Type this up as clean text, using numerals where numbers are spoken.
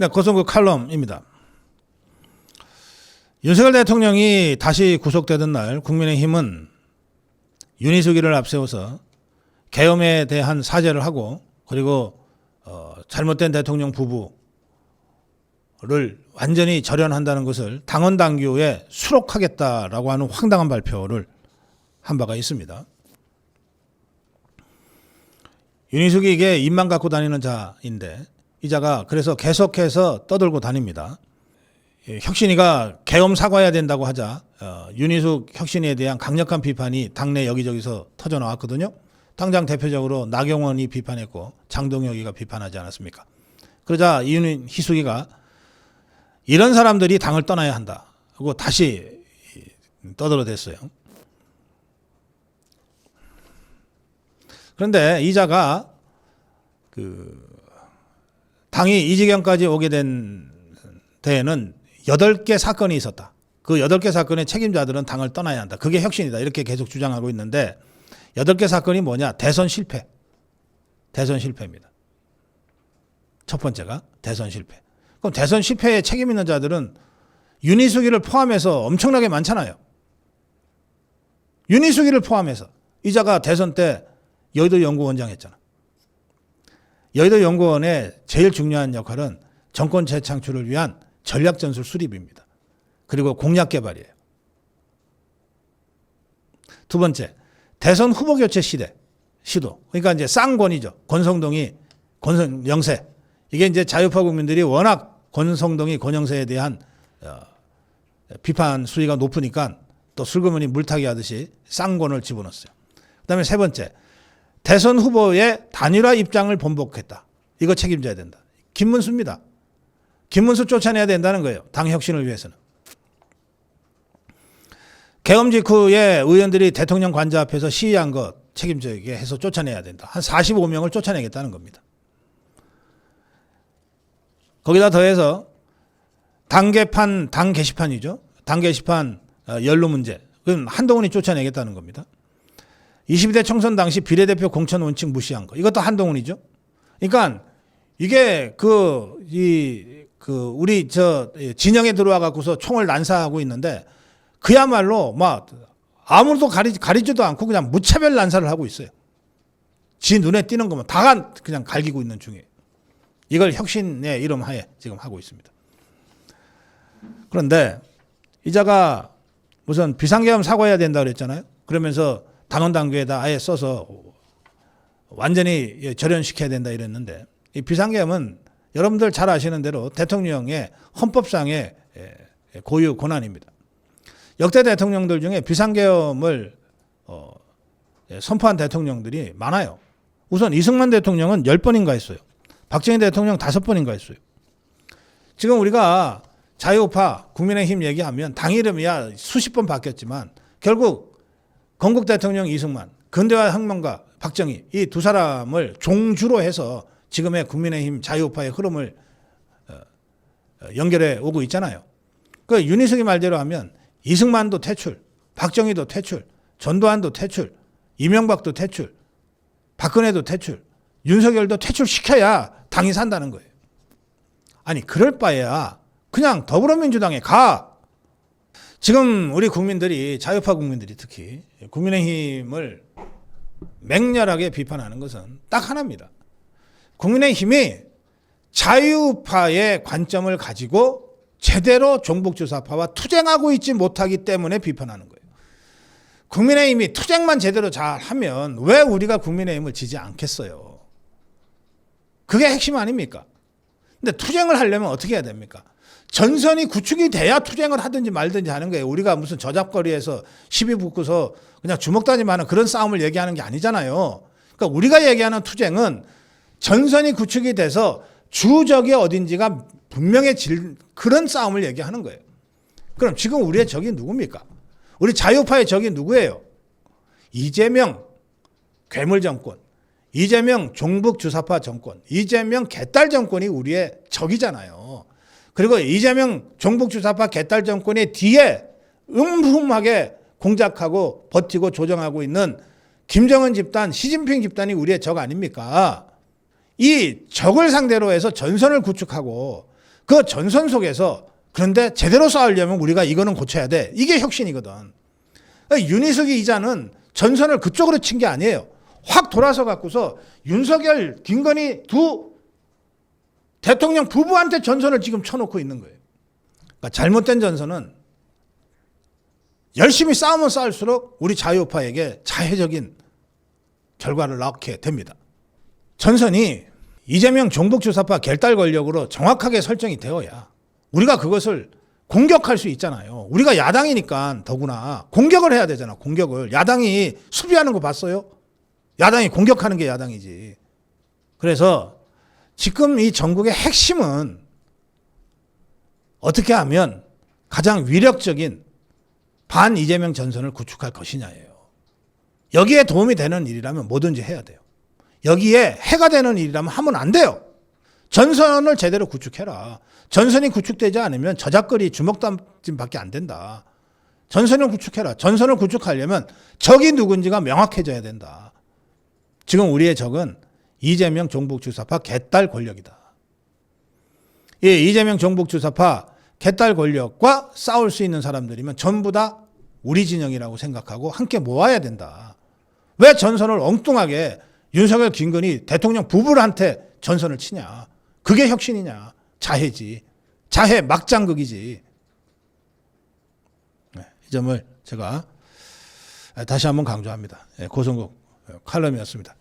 네, 고성국 칼럼입니다. 윤석열 대통령이 다시 구속되던 날 국민의힘은 윤희숙이를 앞세워서 계엄에 대한 사죄를 하고 그리고 잘못된 대통령 부부를 완전히 절연한다는 것을 당원 당규에 수록하겠다라고 하는 황당한 발표를 한 바가 있습니다. 윤희숙이 이게 입만 갖고 다니는 자인데 이 자가 그래서 계속해서 떠들고 다닙니다. 혁신이가 계엄 사과해야 된다고 하자 윤희숙 혁신이에 대한 강력한 비판이 당내 여기저기서 터져 나왔거든요. 당장 대표적으로 나경원이 비판했고 장동혁이가 비판하지 않았습니까? 그러자 윤희숙이가 이런 사람들이 당을 떠나야 한다 하고 다시 떠들어댔어요. 그런데 이 자가 당이 이 지경까지 오게 된 데에는 8개 사건이 있었다. 그 8개 사건의 책임자들은 당을 떠나야 한다. 그게 혁신이다. 이렇게 계속 주장하고 있는데 8개 사건이 뭐냐? 대선 실패. 대선 실패입니다. 첫 번째가 대선 실패. 그럼 대선 실패에 책임 있는 자들은 윤희숙이를 포함해서 엄청나게 많잖아요. 윤희숙이를 포함해서. 이 자가 대선 때 여의도 연구원장 했잖아. 여의도 연구원의 제일 중요한 역할은 정권 재창출을 위한 전략전술 수립입니다. 그리고 공약 개발이에요. 두 번째, 대선 후보 교체 시도. 그러니까 이제 쌍권이죠. 권성동이 권영세. 이게 이제 자유파 국민들이 워낙 권성동이 권영세에 대한 비판 수위가 높으니까 또 슬그머니 물타기 하듯이 쌍권을 집어넣었어요. 그다음에 세 번째, 대선 후보의 단일화 입장을 번복했다. 이거 책임져야 된다. 김문수입니다. 김문수 쫓아내야 된다는 거예요. 당 혁신을 위해서는. 계엄 직후에 의원들이 대통령 관저 앞에서 시위한 것 책임지게 해서 쫓아내야 된다. 한 45명을 쫓아내겠다는 겁니다. 거기다 더해서 당 게시판이죠. 당 게시판 연루 문제. 그건 한동훈이 쫓아내겠다는 겁니다. 22대 총선 당시 비례대표 공천 원칙 무시한 거. 이것도 한동훈이죠. 그러니까 이게 우리 진영에 들어와 갖고서 총을 난사하고 있는데 그야말로 막 아무도 가리지도 않고 그냥 무차별 난사를 하고 있어요. 지 눈에 띄는 것만 다 그냥 갈기고 있는 중이에요. 이걸 혁신의 이름 하에 지금 하고 있습니다. 그런데 이 자가 무슨 비상계엄 사과해야 된다 그랬잖아요. 그러면서 당원 당규에다 아예 써서 완전히 절연시켜야 된다 이랬는데 이 비상계엄은 여러분들 잘 아시는 대로 대통령의 헌법상의 고유 권한입니다. 역대 대통령들 중에 비상계엄을 선포한 대통령들이 많아요. 우선 이승만 대통령은 10번인가 했어요. 박정희 대통령 5번인가 했어요. 지금 우리가 자유우파 국민의힘 얘기하면 당 이름이야 수십 번 바뀌었지만 결국 건국 대통령 이승만, 근대화 혁명가 박정희 이 두 사람을 종주로 해서 지금의 국민의힘 자유우파의 흐름을 연결해 오고 있잖아요. 그 윤희숙이 말대로 하면 이승만도 퇴출, 박정희도 퇴출, 전두환도 퇴출, 이명박도 퇴출, 박근혜도 퇴출, 윤석열도 퇴출시켜야 당이 산다는 거예요. 아니 그럴 바에야 그냥 더불어민주당에 가. 지금 우리 국민들이 자유파 국민들이 특히 국민의힘을 맹렬하게 비판하는 것은 딱 하나입니다. 국민의힘이 자유파의 관점을 가지고 제대로 종북주사파와 투쟁하고 있지 못하기 때문에 비판하는 거예요. 국민의힘이 투쟁만 제대로 잘하면 왜 우리가 국민의힘을 지지 않겠어요? 그게 핵심 아닙니까? 근데 투쟁을 하려면 어떻게 해야 됩니까? 전선이 구축이 돼야 투쟁을 하든지 말든지 하는 거예요. 우리가 무슨 저잡거리에서 시비 붙고서 그냥 주먹다짐하는 그런 싸움을 얘기하는 게 아니잖아요. 그러니까 우리가 얘기하는 투쟁은 전선이 구축이 돼서 주적이 어딘지가 분명해질 그런 싸움을 얘기하는 거예요. 그럼 지금 우리의 적이 누굽니까? 우리 자유파의 적이 누구예요? 이재명 괴물 정권, 이재명 종북주사파 정권, 이재명 개딸 정권이 우리의 적이잖아요. 그리고 이재명 종북주사파 개딸 정권의 뒤에 음흉하게 공작하고 버티고 조정하고 있는 김정은 집단, 시진핑 집단이 우리의 적 아닙니까? 이 적을 상대로 해서 전선을 구축하고 그 전선 속에서 그런데 제대로 싸우려면 우리가 이거는 고쳐야 돼. 이게 혁신이거든. 윤희숙이 이자는 전선을 그쪽으로 친 게 아니에요. 확 돌아서 갖고서 윤석열, 김건희 두 대통령 부부한테 전선을 지금 쳐놓고 있는 거예요. 그러니까 잘못된 전선은 열심히 싸우면 싸울수록 우리 자유우파에게 자해적인 결과를 낳게 됩니다. 전선이 이재명 종북주사파 결달 권력으로 정확하게 설정이 되어야 우리가 그것을 공격할 수 있잖아요. 우리가 야당이니까 더구나 공격을 해야 되잖아. 공격을. 야당이 수비하는 거 봤어요? 야당이 공격하는 게 야당이지. 그래서 지금 이 전국의 핵심은 어떻게 하면 가장 위력적인 반 이재명 전선을 구축할 것이냐예요. 여기에 도움이 되는 일이라면 뭐든지 해야 돼요. 여기에 해가 되는 일이라면 하면 안 돼요. 전선을 제대로 구축해라. 전선이 구축되지 않으면 저작거리 주먹담짐밖에 안 된다. 전선을 구축해라. 전선을 구축하려면 적이 누군지가 명확해져야 된다. 지금 우리의 적은 이재명 종북주사파 개딸 권력이다. 이 이재명 종북주사파 개딸 권력과 싸울 수 있는 사람들이면 전부 다 우리 진영이라고 생각하고 함께 모아야 된다. 왜 전선을 엉뚱하게 윤석열, 김건희 대통령 부부한테 전선을 치냐. 그게 혁신이냐. 자해지. 자해 막장극이지. 이 점을 제가 다시 한번 강조합니다. 고성국 칼럼이었습니다.